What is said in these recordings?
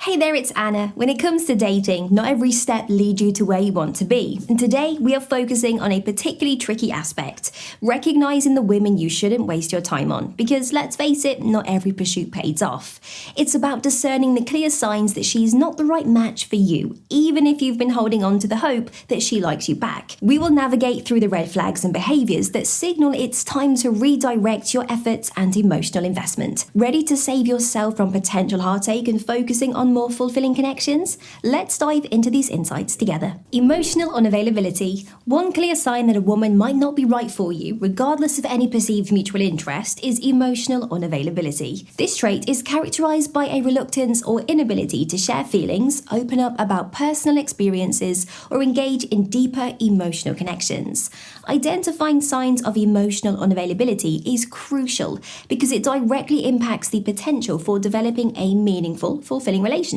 Hey there, it's Anna. When it comes to dating, not every step leads you to where you want to be. And today, we are focusing on a particularly tricky aspect, recognizing the women you shouldn't waste your time on. Because let's face it, not every pursuit pays off. It's about discerning the clear signs that she's not the right match for you, even if you've been holding on to the hope that she likes you back. We will navigate through the red flags and behaviors that signal it's time to redirect your efforts and emotional investment. Ready to save yourself from potential heartache and focusing on more fulfilling connections? Let's dive into these insights together. Emotional unavailability. One clear sign that a woman might not be right for you, regardless of any perceived mutual interest, is emotional unavailability. This trait is characterized by a reluctance or inability to share feelings, open up about personal experiences, or engage in deeper emotional connections. Identifying signs of emotional unavailability is crucial because it directly impacts the potential for developing a meaningful, fulfilling relationship.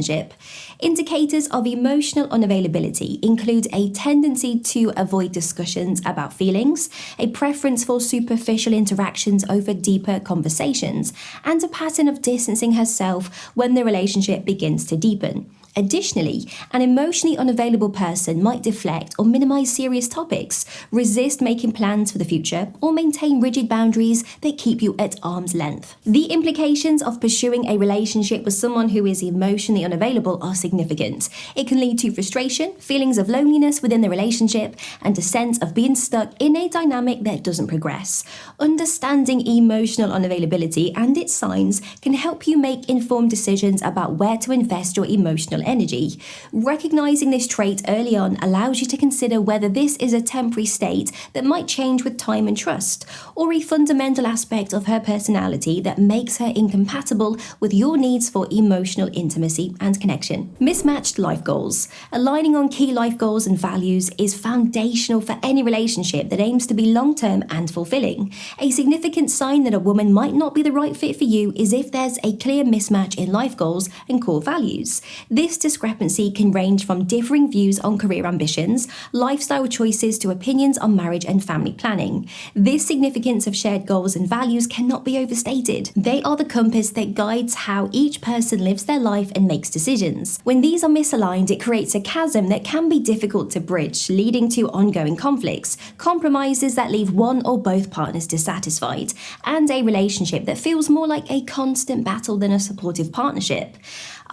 Indicators of emotional unavailability include a tendency to avoid discussions about feelings, a preference for superficial interactions over deeper conversations, and a pattern of distancing herself when the relationship begins to deepen. Additionally, an emotionally unavailable person might deflect or minimize serious topics, resist making plans for the future, or maintain rigid boundaries that keep you at arm's length. The implications of pursuing a relationship with someone who is emotionally unavailable are significant. It can lead to frustration, feelings of loneliness within the relationship, and a sense of being stuck in a dynamic that doesn't progress. Understanding emotional unavailability and its signs can help you make informed decisions about where to invest your emotional energy. Recognizing this trait early on allows you to consider whether this is a temporary state that might change with time and trust, or a fundamental aspect of her personality that makes her incompatible with your needs for emotional intimacy and connection. Mismatched life goals. Aligning on key life goals and values is foundational for any relationship that aims to be long-term and fulfilling. A significant sign that a woman might not be the right fit for you is if there's a clear mismatch in life goals and core values. This discrepancy can range from differing views on career ambitions, lifestyle choices, to opinions on marriage and family planning. This significance of shared goals and values cannot be overstated. They are the compass that guides how each person lives their life and makes decisions. When these are misaligned, it creates a chasm that can be difficult to bridge, leading to ongoing conflicts, compromises that leave one or both partners dissatisfied, and a relationship that feels more like a constant battle than a supportive partnership.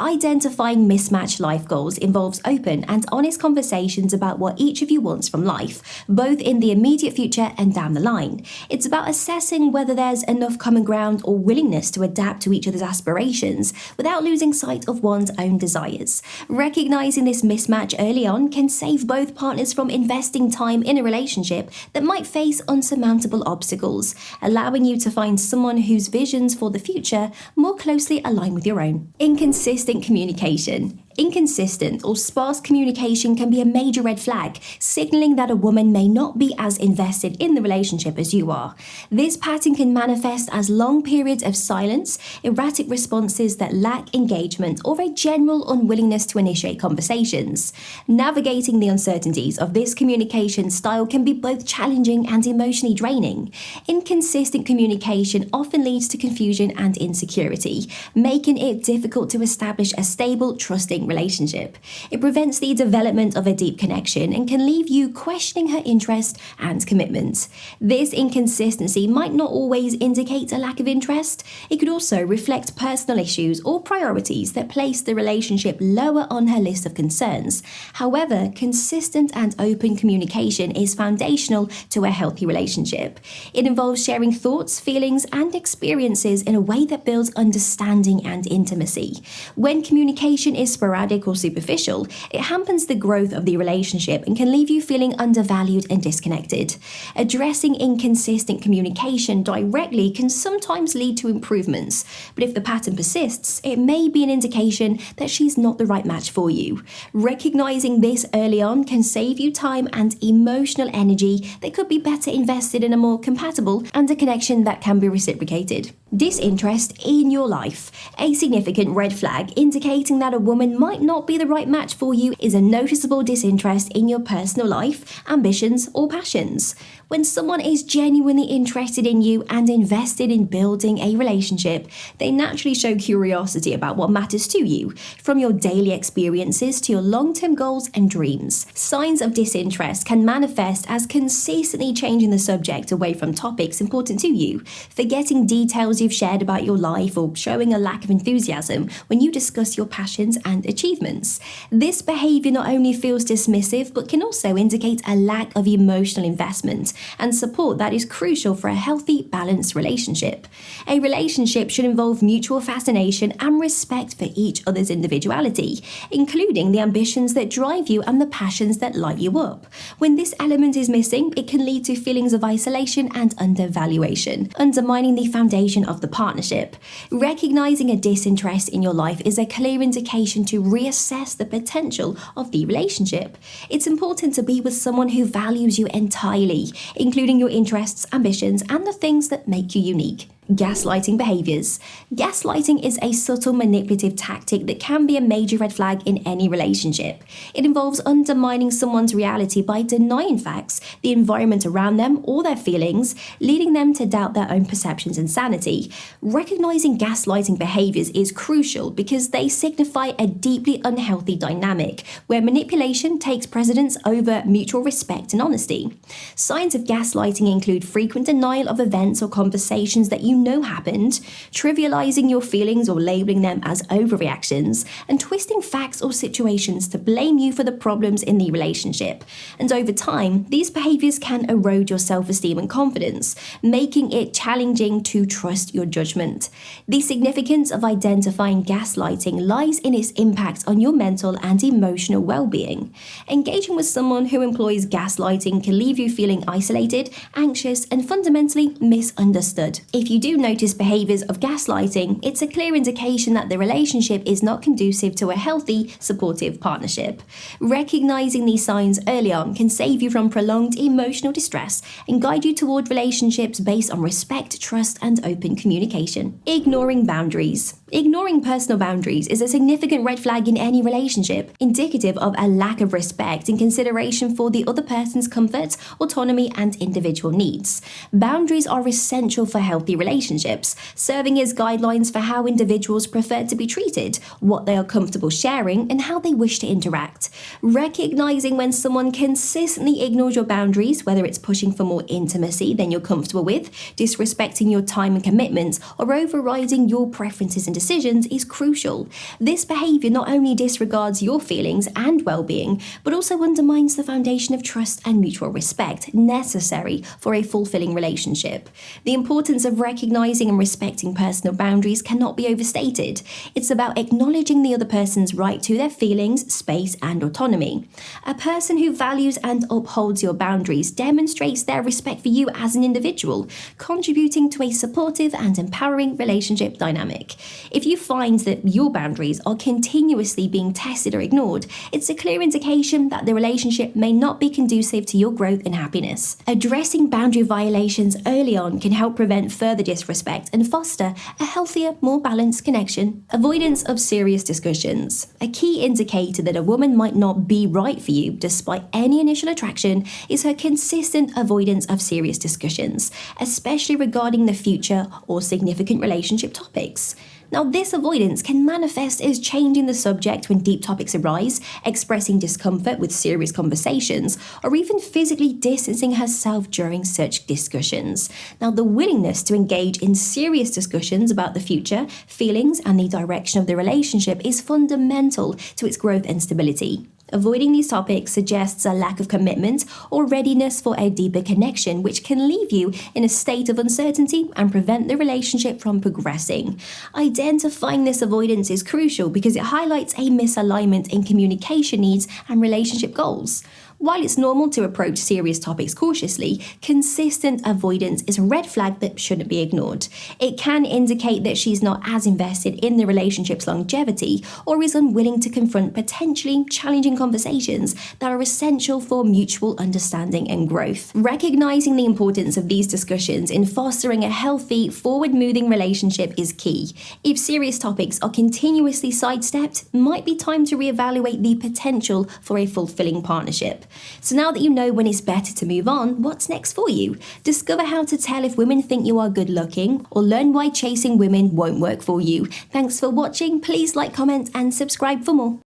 Identifying mismatched life goals involves open and honest conversations about what each of you wants from life, both in the immediate future and down the line. It's about assessing whether there's enough common ground or willingness to adapt to each other's aspirations without losing sight of one's own desires. Recognizing this mismatch early on can save both partners from investing time in a relationship that might face unsurmountable obstacles, allowing you to find someone whose visions for the future more closely align with your own. Inconsistent communication. Inconsistent or sparse communication can be a major red flag, signaling that a woman may not be as invested in the relationship as you are. This pattern can manifest as long periods of silence, erratic responses that lack engagement, or a general unwillingness to initiate conversations. Navigating the uncertainties of this communication style can be both challenging and emotionally draining. Inconsistent communication often leads to confusion and insecurity, making it difficult to establish a stable, trusting relationship. It prevents the development of a deep connection and can leave you questioning her interest and commitment. This inconsistency might not always indicate a lack of interest. It could also reflect personal issues or priorities that place the relationship lower on her list of concerns. However, consistent and open communication is foundational to a healthy relationship. It involves sharing thoughts, feelings, and experiences in a way that builds understanding and intimacy. When communication is sporadic or superficial, it hampers the growth of the relationship and can leave you feeling undervalued and disconnected. Addressing inconsistent communication directly can sometimes lead to improvements, but if the pattern persists, it may be an indication that she's not the right match for you. Recognizing this early on can save you time and emotional energy that could be better invested in a more compatible and a connection that can be reciprocated. Disinterest in your life. A significant red flag indicating that a woman might not be the right match for you is a noticeable disinterest in your personal life, ambitions, or passions. When someone is genuinely interested in you and invested in building a relationship, they naturally show curiosity about what matters to you, from your daily experiences to your long-term goals and dreams. Signs of disinterest can manifest as consistently changing the subject away from topics important to you, forgetting details you've shared about your life, or showing a lack of enthusiasm when you discuss your passions and achievements. This behavior not only feels dismissive, but can also indicate a lack of emotional investment and support that is crucial for a healthy, balanced relationship. A relationship should involve mutual fascination and respect for each other's individuality, including the ambitions that drive you and the passions that light you up. When this element is missing, it can lead to feelings of isolation and undervaluation, undermining the foundation of the partnership. Recognizing a disinterest in your life is a clear indication to reassess the potential of the relationship. It's important to be with someone who values you entirely, including your interests, ambitions, and the things that make you unique. Gaslighting behaviors. Gaslighting is a subtle manipulative tactic that can be a major red flag in any relationship. It involves undermining someone's reality by denying facts, the environment around them, or their feelings, leading them to doubt their own perceptions and sanity. Recognizing gaslighting behaviors is crucial because they signify a deeply unhealthy dynamic where manipulation takes precedence over mutual respect and honesty. Signs of gaslighting include frequent denial of events or conversations that you know happened, trivializing your feelings or labeling them as overreactions, and twisting facts or situations to blame you for the problems in the relationship. And over time, these behaviors can erode your self-esteem and confidence, making it challenging to trust your judgment. The significance of identifying gaslighting lies in its impact on your mental and emotional well-being. Engaging with someone who employs gaslighting can leave you feeling isolated, anxious, and fundamentally misunderstood. If you do notice behaviors of gaslighting, it's a clear indication that the relationship is not conducive to a healthy, supportive partnership. Recognizing these signs early on can save you from prolonged emotional distress and guide you toward relationships based on respect, trust, and open communication. Ignoring boundaries. Ignoring personal boundaries is a significant red flag in any relationship, indicative of a lack of respect and consideration for the other person's comfort, autonomy, and individual needs. Boundaries are essential for healthy relationships, serving as guidelines for how individuals prefer to be treated, what they are comfortable sharing, and how they wish to interact. Recognizing when someone consistently ignores your boundaries, whether it's pushing for more intimacy than you're comfortable with, disrespecting your time and commitments, or overriding your preferences and decisions, is crucial. This behavior not only disregards your feelings and well-being, but also undermines the foundation of trust and mutual respect necessary for a fulfilling relationship. The importance of recognizing and respecting personal boundaries cannot be overstated. It's about acknowledging the other person's right to their feelings, space, and autonomy. A person who values and upholds your boundaries demonstrates their respect for you as an individual, contributing to a supportive and empowering relationship dynamic. If you find that your boundaries are continuously being tested or ignored, it's a clear indication that the relationship may not be conducive to your growth and happiness. Addressing boundary violations early on can help prevent further disrespect and foster a healthier, more balanced connection. Avoidance of serious discussions. A key indicator that a woman might not be right for you despite any initial attraction is her consistent avoidance of serious discussions, especially regarding the future or significant relationship topics. Now, this avoidance can manifest as changing the subject when deep topics arise, expressing discomfort with serious conversations, or even physically distancing herself during such discussions. Now, the willingness to engage in serious discussions about the future, feelings, and the direction of the relationship is fundamental to its growth and stability. Avoiding these topics suggests a lack of commitment or readiness for a deeper connection, which can leave you in a state of uncertainty and prevent the relationship from progressing. Identifying this avoidance is crucial because it highlights a misalignment in communication needs and relationship goals. While it's normal to approach serious topics cautiously, consistent avoidance is a red flag that shouldn't be ignored. It can indicate that she's not as invested in the relationship's longevity or is unwilling to confront potentially challenging conversations that are essential for mutual understanding and growth. Recognizing the importance of these discussions in fostering a healthy, forward-moving relationship is key. If serious topics are continuously sidestepped, it might be time to reevaluate the potential for a fulfilling partnership. So now that you know when it's better to move on, what's next for you? Discover how to tell if women think you are good looking, or learn why chasing women won't work for you. Thanks for watching. Please like, comment, and subscribe for more.